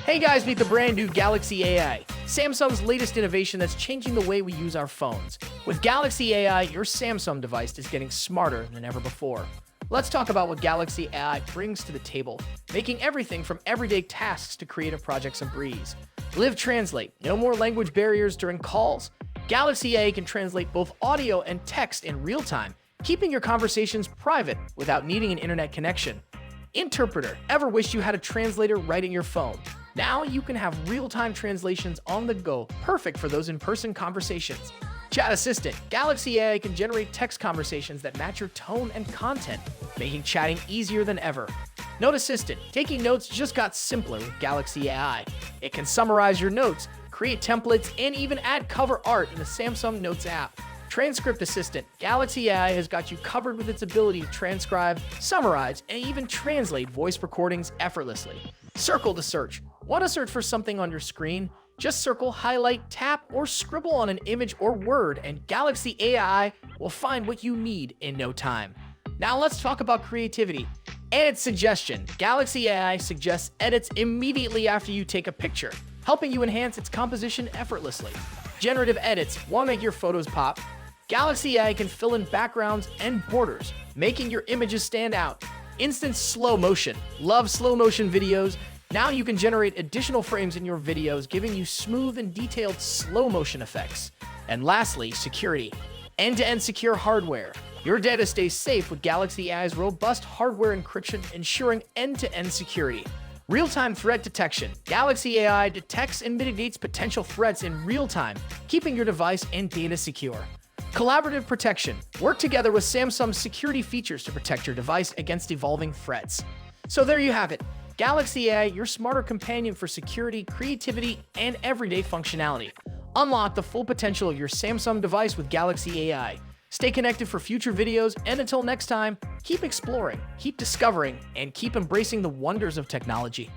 Hey guys, meet the brand new Galaxy AI, Samsung's latest innovation that's changing the way we use our phones. With Galaxy AI, your Samsung device is getting smarter than ever before. Let's talk about what Galaxy AI brings to the table, making everything from everyday tasks to creative projects a breeze. Live Translate, no more language barriers during calls. Galaxy AI can translate both audio and text in real time, keeping your conversations private without needing an internet connection. Interpreter, ever wish you had a translator right in your phone? Now you can have real-time translations on the go, perfect for those in-person conversations. Chat Assistant, Galaxy AI can generate text conversations that match your tone and content, making chatting easier than ever. Note Assistant, taking notes just got simpler with Galaxy AI. It can summarize your notes, create templates, and even add cover art in the Samsung Notes app. Transcript Assistant, Galaxy AI has got you covered with its ability to transcribe, summarize, and even translate voice recordings effortlessly. Circle to search. Want to search for something on your screen? Just circle, highlight, tap, or scribble on an image or word, and Galaxy AI will find what you need in no time. Now let's talk about creativity. Edit suggestion. Galaxy AI suggests edits immediately after you take a picture, helping you enhance its composition effortlessly. Generative edits. Want to make your photos pop? Galaxy AI can fill in backgrounds and borders, making your images stand out. Instant slow motion. Love slow motion videos? Now you can generate additional frames in your videos, giving you smooth and detailed slow motion effects. And lastly, security. End-to-end secure hardware. Your data stays safe with Galaxy AI's robust hardware encryption, ensuring end-to-end security. Real-time threat detection. Galaxy AI detects and mitigates potential threats in real time, keeping your device and data secure. Collaborative protection. Work together with Samsung's security features to protect your device against evolving threats. So there you have it. Galaxy AI, your smarter companion for security, creativity, and everyday functionality. Unlock the full potential of your Samsung device with Galaxy AI. Stay connected for future videos, and until next time, keep exploring, keep discovering, and keep embracing the wonders of technology.